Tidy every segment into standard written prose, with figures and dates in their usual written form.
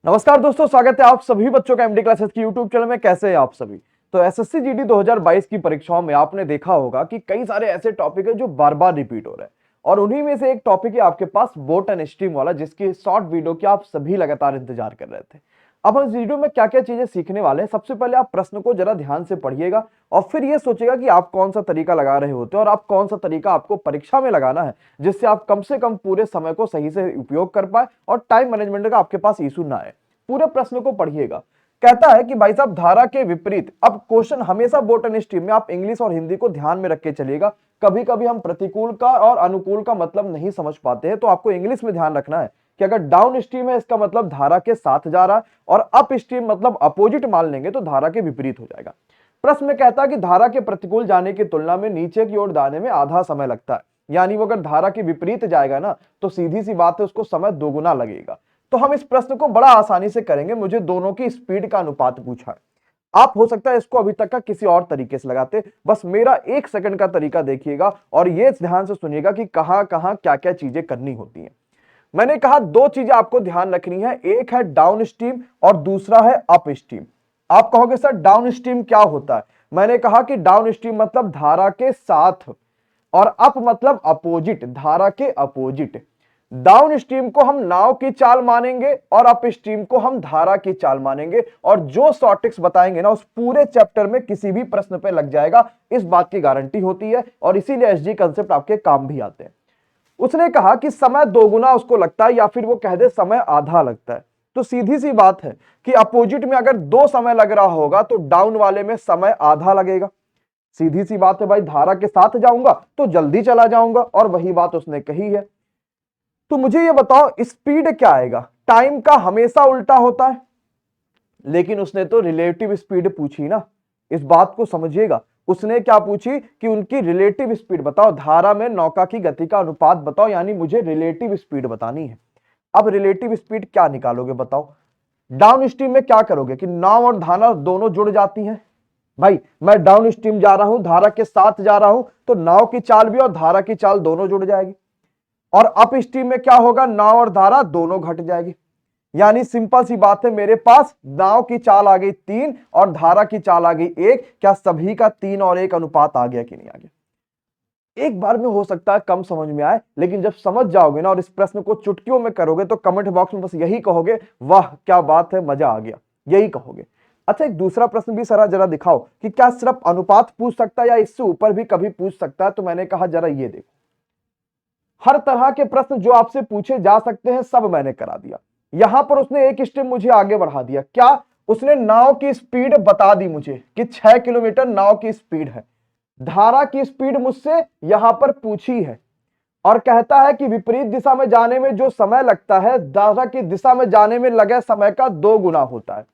नमस्कार दोस्तों, स्वागत है आप सभी बच्चों का एमडी क्लासेस की यूट्यूब चैनल में। कैसे हैं आप सभी। तो एसएससी जीडी 2022 की परीक्षाओं में आपने देखा होगा कि कई सारे ऐसे टॉपिक है जो बार बार रिपीट हो रहे हैं और उन्हीं में से एक टॉपिक है आपके पास बोट एंड स्ट्रीम वाला, जिसकी शॉर्ट वीडियो की आप सभी लगातार इंतजार कर रहे थे। अब हम इस वीडियो में क्या क्या चीजें सीखने वाले हैं, सबसे पहले आप प्रश्न को जरा ध्यान से पढ़िएगा और फिर ये सोचेगा कि आप कौन सा तरीका लगा रहे होते हैं और आप कौन सा तरीका आपको परीक्षा में लगाना है, जिससे आप कम से कम पूरे समय को सही से उपयोग कर पाए और टाइम मैनेजमेंट का आपके पास इशू ना आए। पूरे प्रश्न को पढ़िएगा। कहता है कि भाई साहब, धारा के विपरीत। अब क्वेश्चन हमेशा बोट एंड स्ट्रीम में आप इंग्लिश और हिंदी को ध्यान में रख के चलिएगा। कभी कभी हम प्रतिकूल का और अनुकूल का मतलब नहीं समझ पाते हैं, तो आपको इंग्लिश में ध्यान रखना है कि अगर डाउन स्ट्रीम है इसका मतलब धारा के साथ जा रहा है और अप स्ट्रीम मतलब अपोजिट मान लेंगे तो धारा के विपरीत हो जाएगा। प्रश्न में कहता है कि धारा के प्रतिकूल जाने की तुलना में नीचे की ओर जाने में आधा समय लगता है, यानी वो अगर धारा के विपरीत जाएगा ना तो सीधी सी बात है उसको समय दोगुना लगेगा। तो हम इस प्रश्न को बड़ा आसानी से करेंगे। मुझे दोनों की स्पीड का अनुपात पूछा है। आप हो सकता है इसको अभी तक का किसी और तरीके से लगाते, बस मेरा 1 सेकंड का तरीका देखिएगा और ये ध्यान से सुनिएगा कि कहां कहां क्या क्या चीजें करनी होती हैं। मैंने कहा दो चीजें आपको ध्यान रखनी है, एक है डाउन स्ट्रीम और दूसरा है अप स्ट्रीम। आप कहोगे सर डाउन स्ट्रीम क्या होता है। मैंने कहा कि डाउन स्ट्रीम मतलब धारा के साथ और अप मतलब अपोजिट, धारा के अपोजिट। डाउन स्ट्रीम को हम नाव की चाल मानेंगे और अप स्ट्रीम को हम धारा की चाल मानेंगे, और जो शॉर्ट ट्रिक्स बताएंगे ना उस पूरे चैप्टर में किसी भी प्रश्न पे लग जाएगा, इस बात की गारंटी होती है और इसीलिए एसजी कंसेप्ट आपके काम भी आते हैं। उसने कहा कि समय दोगुना उसको लगता है या फिर वो कह दे समय आधा लगता है। तो सीधी सी बात है कि अपोजिट में अगर 2 समय लग रहा होगा तो डाउन वाले में समय आधा लगेगा। सीधी सी बात है भाई, धारा के साथ जाऊंगा तो जल्दी चला जाऊंगा और वही बात उसने कही है। तो मुझे ये बताओ स्पीड क्या आएगा। टाइम का हमेशा उल्टा होता है, लेकिन उसने तो रिलेटिव स्पीड पूछी ना, इस बात को समझिएगा। उसने क्या पूछी कि उनकी रिलेटिव स्पीड बताओ, धारा में नौका की गति का अनुपात बताओ, यानी मुझे रिलेटिव स्पीड बतानी है। अब रिलेटिव स्पीड क्या निकालोगे बताओ। डाउन स्ट्रीम में क्या करोगे कि नाव और धारा दोनों जुड़ जाती हैं। भाई मैं डाउन स्ट्रीम जा रहा हूं, धारा के साथ जा रहा हूं, तो नाव की चाल भी और धारा की चाल दोनों जुड़ जाएगी। और अप स्ट्रीम में क्या होगा, नाव और धारा दोनों घट जाएगी। यानी सिंपल सी बात है, मेरे पास नाव की चाल आ गई 3 और धारा की चाल आ गई 1। क्या सभी का 3 और 1 अनुपात आ गया कि नहीं आ गया। एक बार में हो सकता है कम समझ में आए, लेकिन जब समझ जाओगे ना और इस प्रश्न को चुटकियों में करोगे तो कमेंट बॉक्स में बस यही कहोगे, वाह क्या बात है, मजा आ गया, यही कहोगे। अच्छा, एक दूसरा प्रश्न भी सरा जरा दिखाओ कि क्या सिर्फ अनुपात पूछ सकता है या इससे ऊपर भी कभी पूछ सकता है। तो मैंने कहा जरा ये देखो, हर तरह के प्रश्न जो आपसे पूछे जा सकते हैं सब मैंने करा दिया। यहां पर उसने एक स्टेप मुझे आगे बढ़ा दिया। क्या, उसने नाव की स्पीड बता दी मुझे कि 6 किलोमीटर नाव की स्पीड है। धारा की स्पीड मुझसे यहां पर पूछी है और कहता है कि विपरीत दिशा में जाने में जो समय लगता है, धारा की दिशा में जाने में लगे समय का 2 गुना होता है।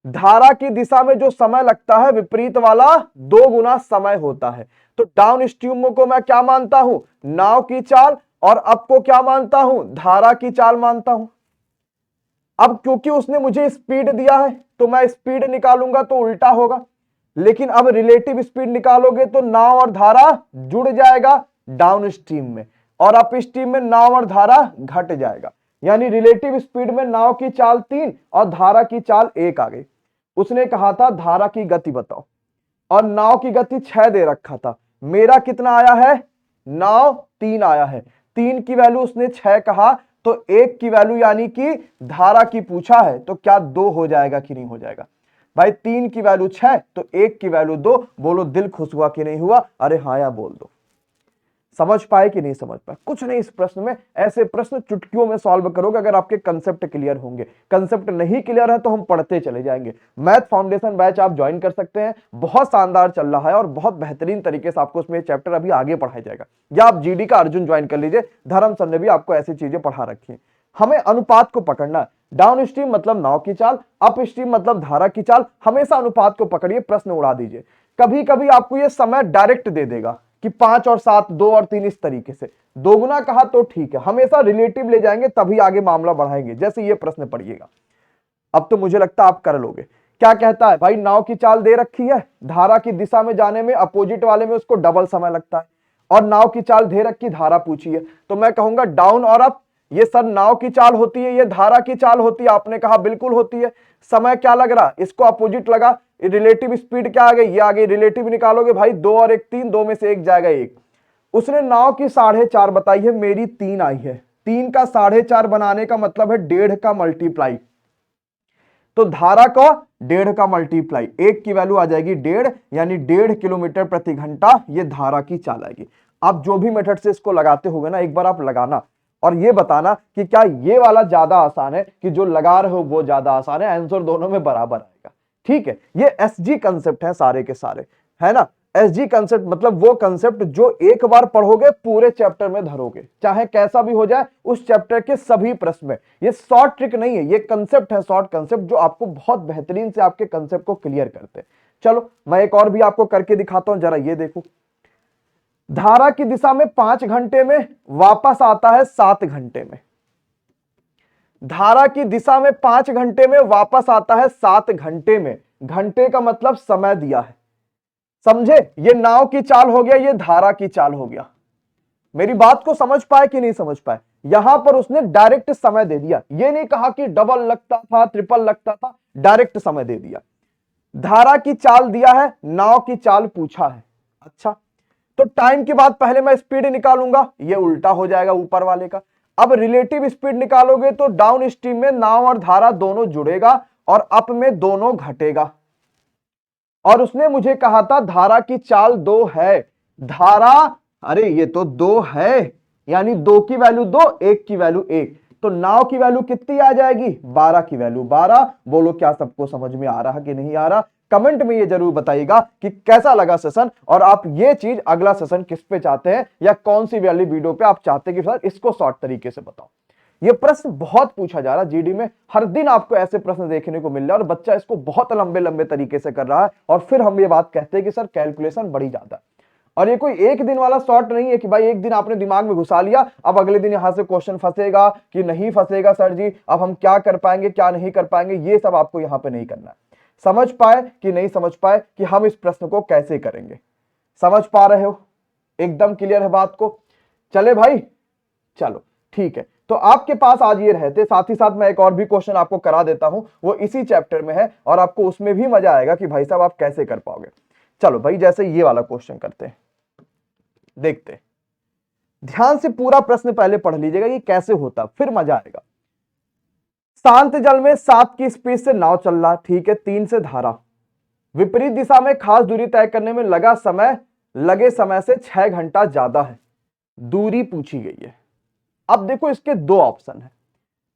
धारा की दिशा में जो समय लगता है विपरीत वाला 2 गुना समय होता है। तो डाउन स्ट्रीम को मैं क्या मानता हूं, नाव की चाल, और अप को क्या मानता हूं, धारा की चाल मानता हूं। अब क्योंकि उसने मुझे स्पीड दिया है तो मैं स्पीड निकालूंगा तो उल्टा होगा, लेकिन अब रिलेटिव स्पीड निकालोगे तो नाव और धारा जुड़ जाएगा डाउन स्ट्रीम में, और अप स्ट्रीम में नाव और धारा घट जाएगा। यानी रिलेटिव स्पीड में नाव की चाल 3 और धारा की चाल 1 आ गई। उसने कहा था धारा की गति बताओ और नाव की गति 6 दे रखा था। मेरा कितना आया है, नाव 3 आया है। 3 की वैल्यू उसने 6 कहा, तो 1 की वैल्यू यानी कि धारा की पूछा है, तो क्या 2 हो जाएगा कि नहीं हो जाएगा। भाई 3 की वैल्यू 6 तो 1 की वैल्यू 2। बोलो दिल खुश हुआ कि नहीं हुआ, अरे हाँ या बोल दो। समझ पाए कि नहीं समझ पाए, कुछ नहीं इस प्रश्न में। ऐसे प्रश्न चुटकियों में सॉल्व करोगे अगर आपके कंसेप्ट क्लियर होंगे। कंसेप्ट नहीं क्लियर है तो हम पढ़ते चले जाएंगे। मैथ फाउंडेशन बैच आप ज्वाइन कर सकते हैं, बहुत शानदार चल रहा है और बहुत बेहतरीन तरीके से आपको उसमें चैप्टर अभी आगे पढ़ाया जाएगा। या आप जीडी का अर्जुन ज्वाइन कर लीजिए, धर्म सर ने भी आपको ऐसी चीजें पढ़ा रखी है। हमें अनुपात को पकड़ना है। डाउन स्ट्रीम मतलब नाव की चाल, अप स्ट्रीम मतलब धारा की चाल। हमेशा अनुपात को पकड़िए, प्रश्न उड़ा दीजिए। कभी कभी आपको यह समय डायरेक्ट दे देगा कि 5 और 7, 2 और 3, इस तरीके से। दोगुना कहा तो ठीक है, हमेशा रिलेटिव ले जाएंगे तभी आगे मामला बढ़ाएंगे। जैसे ये प्रश्न पढ़िएगा, अब तो मुझे लगता है आप कर लोगे। क्या कहता है भाई, नाव की चाल दे रखी है, धारा की दिशा में जाने में अपोजिट वाले में उसको डबल समय लगता है, और नाव की चाल दे रखी, धारा पूछी है, तो मैं कहूंगा डाउन और अप, ये सर नाव की चाल होती है, ये धारा की चाल होती है। आपने कहा बिल्कुल होती है। समय क्या लग रहा, इसको अपोजिट लगा, रिलेटिव स्पीड क्या आ गई, ये आ गई। रिलेटिव निकालोगे भाई, 2 और 1 3, 2 में से 1 जाएगा 1। उसने नाव की 4.5 बताई है, मेरी 3 आई है। 3 का 4.5 बनाने का मतलब है 1.5 का मल्टीप्लाई, तो धारा का 1.5 का मल्टीप्लाई, 1 की वैल्यू आ जाएगी 1.5, यानी 1.5 किलोमीटर प्रति घंटा ये धारा की चाल आएगी। आप जो भी मेथड से इसको लगाते होगे ना, एक बार आप लगाना और ये बताना कि क्या ये वाला ज्यादा आसान है कि जो लगा रहे हो वो ज्यादा आसान है। आंसर दोनों में बराबर आएगा, ठीक है। ये एसजी कंसेप्ट है सारे के सारे, है ना। एसजी कंसेप्ट मतलब वो कंसेप्ट जो एक बार पढ़ोगे पूरे चैप्टर में धरोगे, चाहे कैसा भी हो जाए उस चैप्टर के सभी प्रश्न में। ये शॉर्ट ट्रिक नहीं है, ये कंसेप्ट है, शॉर्ट कंसेप्ट जो आपको बहुत बेहतरीन से आपके कंसेप्ट को क्लियर करते हैं। चलो मैं एक और भी आपको करके दिखाता हूं, जरा ये देखो। धारा की दिशा में 5 घंटे में, वापस आता है 7 घंटे में। धारा की दिशा में 5 घंटे में, वापस आता है 7 घंटे में। घंटे का मतलब समय दिया है, समझे। ये नाव की चाल हो गया, ये धारा की चाल हो गया। मेरी बात को समझ पाए कि नहीं समझ पाए। यहां पर उसने डायरेक्ट समय दे दिया, ये नहीं कहा कि डबल लगता था ट्रिपल लगता था, डायरेक्ट समय दे दिया। धारा की चाल दिया है, नाव की चाल पूछा है। अच्छा, तो टाइम के बाद पहले मैं स्पीड निकालूंगा, ये उल्टा हो जाएगा ऊपर वाले का। अब रिलेटिव स्पीड निकालोगे तो डाउन स्ट्रीम में नाव और धारा दोनों जुड़ेगा और अप में दोनों घटेगा। और उसने मुझे कहा था धारा की चाल 2 है। धारा, अरे ये तो 2 है, यानी 2 की वैल्यू 2, 1 की वैल्यू 1, तो नाव की वैल्यू कितनी आ जाएगी, 12 की वैल्यू 12। बोलो क्या सबको समझ में आ रहा कि नहीं आ रहा। कमेंट में ये जरूर बताइएगा कि कैसा लगा सेशन, और आप ये चीज अगला सेशन किस पे चाहते हैं, या कौन सी वाली वीडियो पे आप चाहते हैं कि सर इसको शॉर्ट तरीके से बताओ। ये प्रश्न बहुत पूछा जा रहा है जीडी में, हर दिन आपको ऐसे प्रश्न देखने को मिल रहा है, और बच्चा इसको बहुत लंबे लंबे तरीके से कर रहा है, और फिर हम ये बात कहते हैं कि सर कैलकुलेशन बड़ी ज्यादा है। और ये कोई एक दिन वाला शॉर्ट नहीं है कि भाई एक दिन आपने दिमाग में घुसा लिया, अब अगले दिन यहां से क्वेश्चन फंसेगा कि नहीं फंसेगा सर जी, अब हम क्या कर पाएंगे क्या नहीं कर पाएंगे, ये सब आपको यहां पे नहीं करना है। समझ पाए कि नहीं समझ पाए कि हम इस प्रश्न को कैसे करेंगे, समझ पा रहे हो, एकदम क्लियर है बात को। चले भाई, चलो ठीक है। तो आपके पास आज ये रहते, साथ ही साथ मैं एक और भी क्वेश्चन आपको करा देता हूं, वो इसी चैप्टर में है, और आपको उसमें भी मजा आएगा कि भाई साहब आप कैसे कर पाओगे। चलो भाई, जैसे ये वाला क्वेश्चन करते हैं, देखते हैं। ध्यान से पूरा प्रश्न पहले पढ़ लीजिएगा, ये कैसे होता, फिर मजा आएगा। शांत जल में 7 की स्पीड से नाव चल रहा, ठीक है, 3 से धारा, विपरीत दिशा में खास दूरी तय करने में लगे समय से 6 घंटा ज्यादा है, दूरी पूछी गई है। अब देखो इसके 2 ऑप्शन है,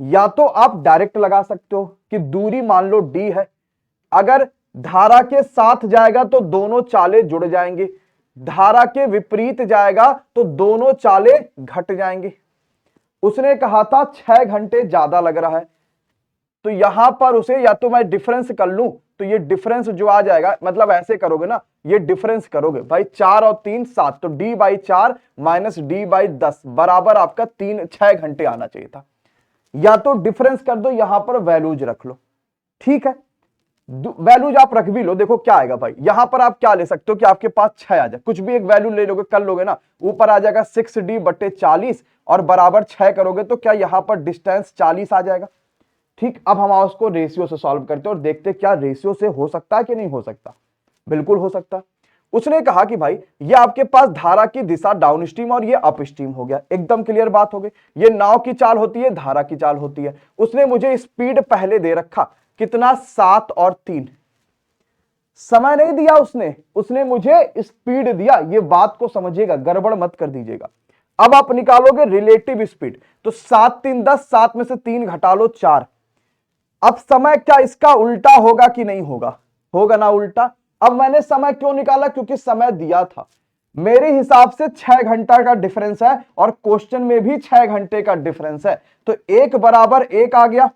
या तो आप डायरेक्ट लगा सकते हो कि दूरी मान लो d है, अगर धारा के साथ जाएगा तो दोनों चालें जुड़ जाएंगी, धारा के विपरीत जाएगा तो दोनों चालें घट जाएंगी। उसने कहा था 6 घंटे ज्यादा लग रहा है, तो यहां पर उसे या तो मैं डिफरेंस कर लूं, तो ये डिफरेंस जो आ जाएगा, मतलब ऐसे करोगे ना, ये डिफरेंस करोगे भाई, 4 और 3 7, तो d/4 माइनस d/10 बराबर आपका 6 घंटे आना चाहिए था। या तो डिफरेंस कर दो, यहां पर वैल्यूज रख लो, ठीक है, वैल्यूज आप रख भी लो। देखो क्या आएगा भाई, यहां पर आप क्या ले सकते हो कि आपके पास 6 आ जाए, कुछ भी एक वैल्यू ले लोगे, कर लोगे ना, ऊपर आ जाएगा 6d/40 और बराबर 6 करोगे तो क्या यहां पर डिस्टेंस 40 आ जाएगा। ठीक, अब हम उसको रेशियो से सॉल्व करते हैं और देखते हैं क्या रेशियो से हो सकता है कि नहीं हो सकता। बिल्कुल हो सकता है। उसने कहा कि भाई ये आपके पास धारा की दिशा डाउन स्ट्रीम और ये अप स्ट्रीम हो गया, एकदम क्लियर बात हो गई। ये नाव की चाल होती है, धारा की चाल होती है। उसने मुझे स्पीड पहले दे रखा, कितना, 7 और 3, समय नहीं दिया उसने मुझे स्पीड दिया। ये बात को समझिएगा, गड़बड़ मत कर दीजिएगा। अब आप निकालोगे रिलेटिव स्पीड, तो 7 3 10, 7 में से 3 घटा लो 4। अब समय क्या इसका उल्टा होगा कि नहीं होगा, होगा ना उल्टा। अब मैंने समय क्यों निकाला, क्योंकि समय दिया था। मेरे हिसाब से 6 घंटा का डिफरेंस है और क्वेश्चन में भी 6 घंटे का डिफरेंस है, तो 1 बराबर 1 आ गया।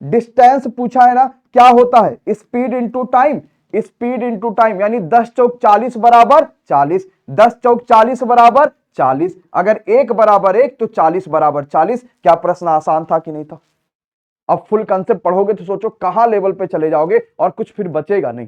डिस्टेंस पूछा है ना, क्या होता है, speed into time, speed into time, यानी 10 चौक 40 बराबर 40, 10 चौक 40 बराबर 40। अगर 1 बराबर 1 तो 40 बराबर 40। क्या प्रश्न आसान था कि नहीं था। अब फुल कंसेप्ट पढ़ोगे तो सोचो कहां लेवल पे चले जाओगे और कुछ फिर बचेगा नहीं।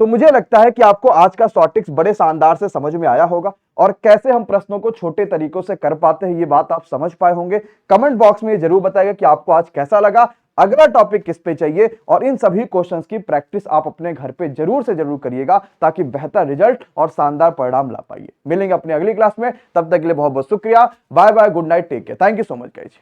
तो मुझे लगता है कि आपको आज का शॉर्ट टिप्स बड़े शानदार से समझ में आया होगा और कैसे हम प्रश्नों को छोटे तरीकों से कर पाते हैं ये बात आप समझ पाए होंगे। कमेंट बॉक्स में जरूर बताइएगा कि आपको आज कैसा लगा, अगला टॉपिक किस पे चाहिए, और इन सभी क्वेश्चंस की प्रैक्टिस आप अपने घर पे जरूर से जरूर करिएगा ताकि बेहतर रिजल्ट और शानदार परिणाम ला पाइए। मिलेंगे अपनी अगली क्लास में, तब तक के लिए बहुत बहुत शुक्रिया। Bye bye, good night, take care, thank you so much guys.